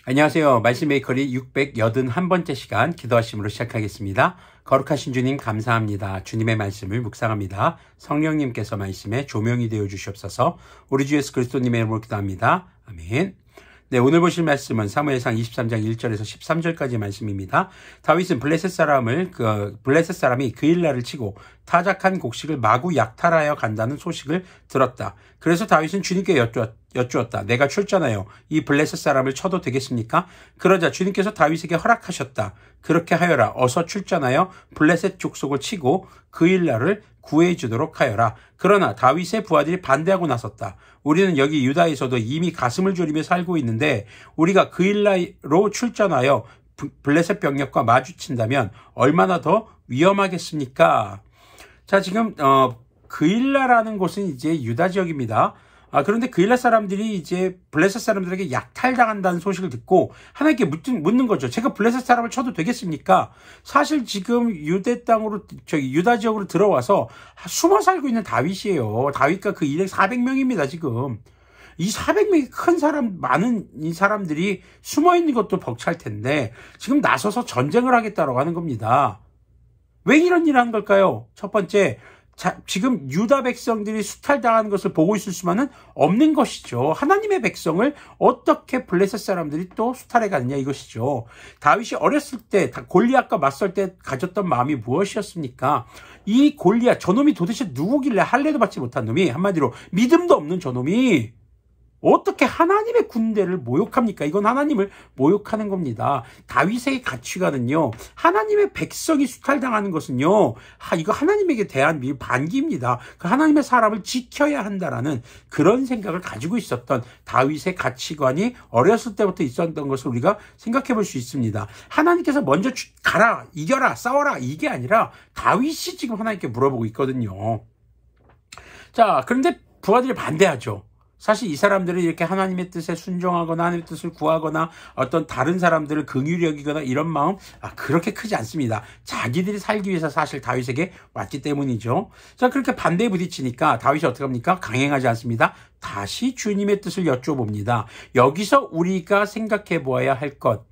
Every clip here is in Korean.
안녕하세요. 말씀 메이커리 681번째 시간 기도하심으로 시작하겠습니다. 거룩하신 주님 감사합니다. 주님의 말씀을 묵상합니다. 성령님께서 말씀에 조명이 되어 주시옵소서. 우리 주 예수 그리스도님의 이름으로 기도합니다. 아멘. 네, 오늘 보실 말씀은 사무엘상 23장 1절에서 13절까지 말씀입니다. 다윗은 블레셋 사람이 그일라를 치고 타작한 곡식을 마구 약탈하여 간다는 소식을 들었다. 그래서 다윗은 주님께 여쭈었다. 내가 출전하여 이 블레셋 사람을 쳐도 되겠습니까? 그러자 주님께서 다윗에게 허락하셨다. 그렇게 하여라. 어서 출전하여 블레셋 족속을 치고 그일라를 구해주도록 하여라. 그러나 다윗의 부하들이 반대하고 나섰다. 우리는 여기 유다에서도 이미 가슴을 졸이며 살고 있는데 우리가 그일라로 출전하여 블레셋 병력과 마주친다면 얼마나 더 위험하겠습니까? 자, 지금 그일라라는 곳은 이제 유다 지역입니다. 그런데 그일라 사람들이 이제 블레셋 사람들에게 약탈당한다는 소식을 듣고 하나님께 묻는 거죠. 제가 블레셋 사람을 쳐도 되겠습니까? 사실 지금 유다 지역으로 들어와서 숨어 살고 있는 다윗이에요. 다윗과 그 일행 400명입니다, 지금. 이 400명이 많은 이 사람들이 숨어 있는 것도 벅찰 텐데 지금 나서서 전쟁을 하겠다라고 하는 겁니다. 왜 이런 일을 하는 걸까요? 첫 번째, 지금 유다 백성들이 수탈당하는 것을 보고 있을 수만은 없는 것이죠. 하나님의 백성을 어떻게 블레셋 사람들이 또 수탈해 가느냐 이것이죠. 다윗이 어렸을 때 골리앗과 맞설 때 가졌던 마음이 무엇이었습니까? 이 골리앗, 저놈이 도대체 누구길래 할례도 받지 못한 놈이, 한마디로 믿음도 없는 저놈이 어떻게 하나님의 군대를 모욕합니까? 이건 하나님을 모욕하는 겁니다. 다윗의 가치관은요, 하나님의 백성이 수탈당하는 것은요, 이거 하나님에게 대한 반기입니다. 그 하나님의 사람을 지켜야 한다라는 그런 생각을 가지고 있었던 다윗의 가치관이 어렸을 때부터 있었던 것을 우리가 생각해 볼 수 있습니다. 하나님께서 먼저 가라, 이겨라, 싸워라, 이게 아니라 다윗이 지금 하나님께 물어보고 있거든요. 자, 그런데 부하들이 반대하죠. 사실 이 사람들은 이렇게 하나님의 뜻에 순종하거나 하나님의 뜻을 구하거나 어떤 다른 사람들을 긍휼히 여기거나 이런 마음 그렇게 크지 않습니다. 자기들이 살기 위해서 사실 다윗에게 왔기 때문이죠. 자, 그렇게 반대에 부딪히니까 다윗이 어떻게 합니까? 강행하지 않습니다. 다시 주님의 뜻을 여쭤봅니다. 여기서 우리가 생각해 보아야 할 것,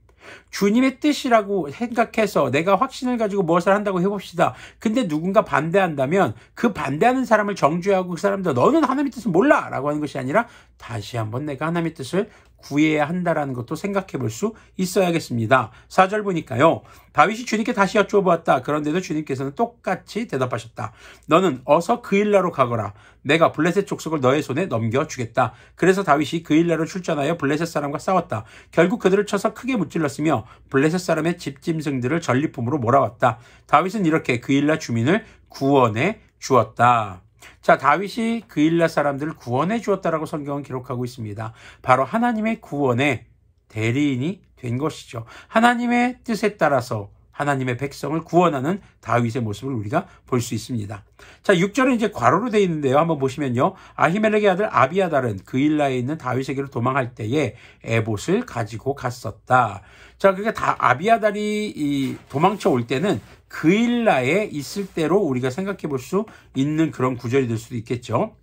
주님의 뜻이라고 생각해서 내가 확신을 가지고 무엇을 한다고 해봅시다. 근데 누군가 반대한다면 그 반대하는 사람을 정죄하고 그 사람들 너는 하나님의 뜻을 몰라 라고 하는 것이 아니라 다시 한번 내가 하나님의 뜻을 구해야 한다라는 것도 생각해 볼 수 있어야겠습니다. 4절 보니까요, 다윗이 주님께 다시 여쭤보았다. 그런데도 주님께서는 똑같이 대답하셨다. 너는 어서 그일라로 가거라. 내가 블레셋 족속을 너의 손에 넘겨주겠다. 그래서 다윗이 그일라로 출전하여 블레셋 사람과 싸웠다. 결국 그들을 쳐서 크게 무찔렀으며 블레셋 사람의 집짐승들을 전리품으로 몰아왔다. 다윗은 이렇게 그일라 주민을 구원해 주었다. 자, 다윗이 그일라 사람들을 구원해 주었다라고 성경은 기록하고 있습니다. 바로 하나님의 구원의 대리인이 된 것이죠. 하나님의 뜻에 따라서 하나님의 백성을 구원하는 다윗의 모습을 우리가 볼 수 있습니다. 자, 6절은 이제 괄호로 되어 있는데요. 한번 보시면요. 아히멜렉의 아들 아비아달은 그일라에 있는 다윗에게로 도망할 때에 에봇을 가지고 갔었다. 자, 그러니까 아비아달이 도망쳐 올 때는 그일라에 있을 때로 우리가 생각해 볼 수 있는 그런 구절이 될 수도 있겠죠.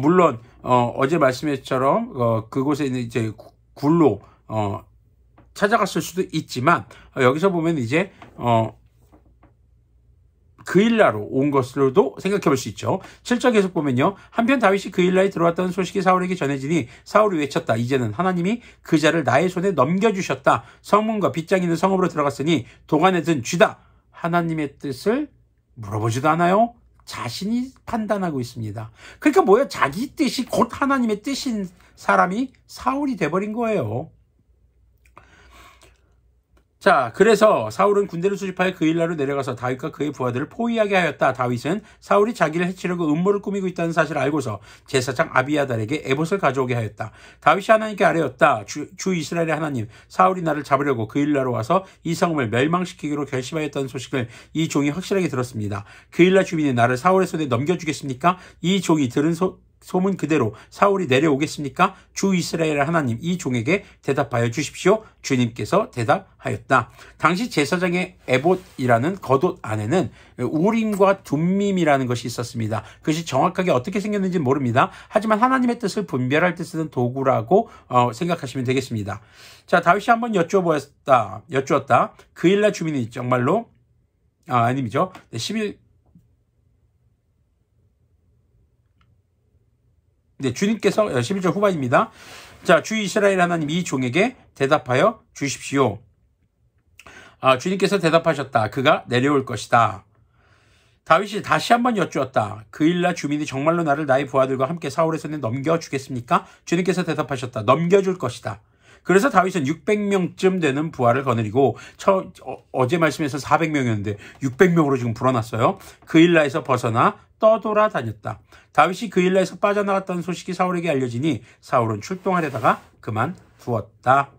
물론 어제 말씀했처럼 그곳에 있는 이제 굴로 찾아갔을 수도 있지만 여기서 보면 이제 그일라로 온 것으로도 생각해 볼 수 있죠. 7절 계속 보면요. 한편 다윗이 그일라에 들어왔다는 소식이 사울에게 전해지니 사울이 외쳤다. 이제는 하나님이 그 자를 나의 손에 넘겨주셨다. 성문과 빗장 있는 성읍으로 들어갔으니 도관에 든 쥐다. 하나님의 뜻을 물어보지도 않아요. 자신이 판단하고 있습니다. 그러니까 뭐예요? 자기 뜻이 곧 하나님의 뜻인 사람이 사울이 돼버린 거예요. 자, 그래서 사울은 군대를 수집하여 그일라로 내려가서 다윗과 그의 부하들을 포위하게 하였다. 다윗은 사울이 자기를 해치려고 음모를 꾸미고 있다는 사실을 알고서 제사장 아비아달에게 에봇을 가져오게 하였다. 다윗이 하나님께 아뢰었다. 주 이스라엘의 하나님, 사울이 나를 잡으려고 그일라로 와서 이 성읍을 멸망시키기로 결심하였다는 소식을 이 종이 확실하게 들었습니다. 그일라 주민이 나를 사울의 손에 넘겨주겠습니까? 이 종이 들은 소문 그대로 사울이 내려오겠습니까? 주 이스라엘의 하나님 이 종에게 대답하여 주십시오. 주님께서 대답하였다. 당시 제사장의 에봇이라는 겉옷 안에는 우림과 둠밈이라는 것이 있었습니다. 그것이 정확하게 어떻게 생겼는지 모릅니다. 하지만 하나님의 뜻을 분별할 때 쓰는 도구라고 생각하시면 되겠습니다. 자, 다윗이 한번 여쭈었다. 그일라 주민이 정말로 아님이죠. 11절 후반입니다. 자, 주 이스라엘 하나님 이 종에게 대답하여 주십시오. 주님께서 대답하셨다. 그가 내려올 것이다. 다윗이 다시 한번 여쭈었다. 그일라 주민이 정말로 나를 나의 부하들과 함께 사울의 손에 넘겨주겠습니까? 주님께서 대답하셨다. 넘겨줄 것이다. 그래서 다윗은 600명쯤 되는 부하를 거느리고 어제 말씀에서 400명이었는데 600명으로 지금 불어났어요. 그일라에서 벗어나 떠돌아다녔다. 다윗이 그일라에서 빠져나갔다는 소식이 사울에게 알려지니 사울은 출동하려다가 그만두었다.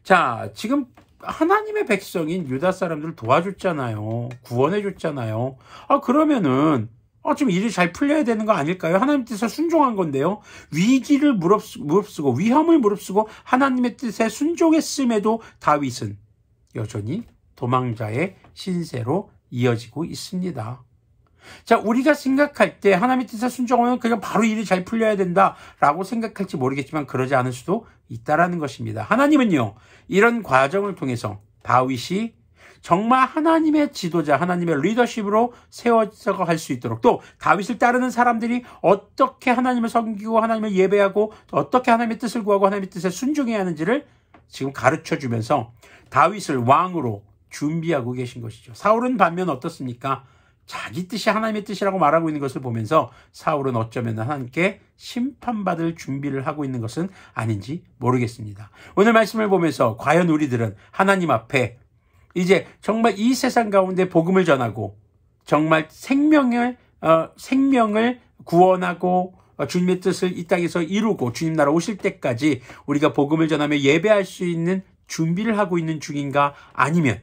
자, 지금 하나님의 백성인 유다 사람들 도와줬잖아요. 구원해줬잖아요. 그러면은 지금 일이 잘 풀려야 되는 거 아닐까요? 하나님 뜻에 순종한 건데요. 위기를 무릅쓰고 위험을 무릅쓰고 하나님의 뜻에 순종했음에도 다윗은 여전히 도망자의 신세로 이어지고 있습니다. 자, 우리가 생각할 때 하나님의 뜻에 순종하면 그냥 바로 일이 잘 풀려야 된다라고 생각할지 모르겠지만 그러지 않을 수도 있다라는 것입니다. 하나님은요, 이런 과정을 통해서 다윗이 정말 하나님의 지도자, 하나님의 리더십으로 세워져 갈 수 있도록 또 다윗을 따르는 사람들이 어떻게 하나님을 섬기고 하나님을 예배하고 또 어떻게 하나님의 뜻을 구하고 하나님의 뜻에 순종해야 하는지를 지금 가르쳐주면서 다윗을 왕으로 준비하고 계신 것이죠. 사울은 반면 어떻습니까? 자기 뜻이 하나님의 뜻이라고 말하고 있는 것을 보면서 사울은 어쩌면 하나님께 심판받을 준비를 하고 있는 것은 아닌지 모르겠습니다. 오늘 말씀을 보면서 과연 우리들은 하나님 앞에 이제 정말 이 세상 가운데 복음을 전하고 정말 생명을 구원하고 주님의 뜻을 이 땅에서 이루고 주님 나라 오실 때까지 우리가 복음을 전하며 예배할 수 있는 준비를 하고 있는 중인가? 아니면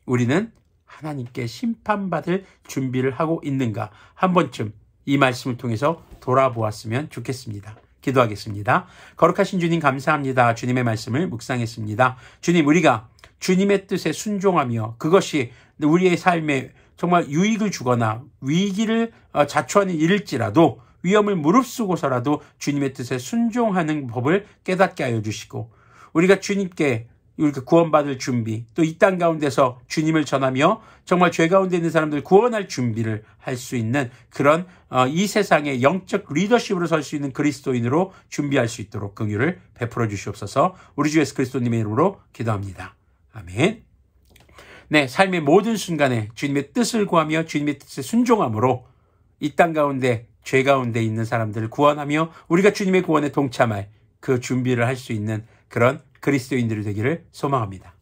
우리는 하나님께 심판받을 준비를 하고 있는가? 한 번쯤 이 말씀을 통해서 돌아보았으면 좋겠습니다. 기도하겠습니다. 거룩하신 주님 감사합니다. 주님의 말씀을 묵상했습니다. 주님, 우리가 주님의 뜻에 순종하며 그것이 우리의 삶에 정말 유익을 주거나 위기를 자초하는 일일지라도 위험을 무릅쓰고서라도 주님의 뜻에 순종하는 법을 깨닫게 하여 주시고 우리가 주님께 우리가 구원받을 준비 또 이 땅 가운데서 주님을 전하며 정말 죄 가운데 있는 사람들 구원할 준비를 할 수 있는 그런 이 세상의 영적 리더십으로 설 수 있는 그리스도인으로 준비할 수 있도록 긍휼을 베풀어 주시옵소서. 우리 주 예수 그리스도님의 이름으로 기도합니다. 아멘. 네, 삶의 모든 순간에 주님의 뜻을 구하며 주님의 뜻에 순종함으로 이 땅 가운데 죄 가운데 있는 사람들을 구원하며 우리가 주님의 구원에 동참할 그 준비를 할 수 있는 그런 그리스도인들이 되기를 소망합니다.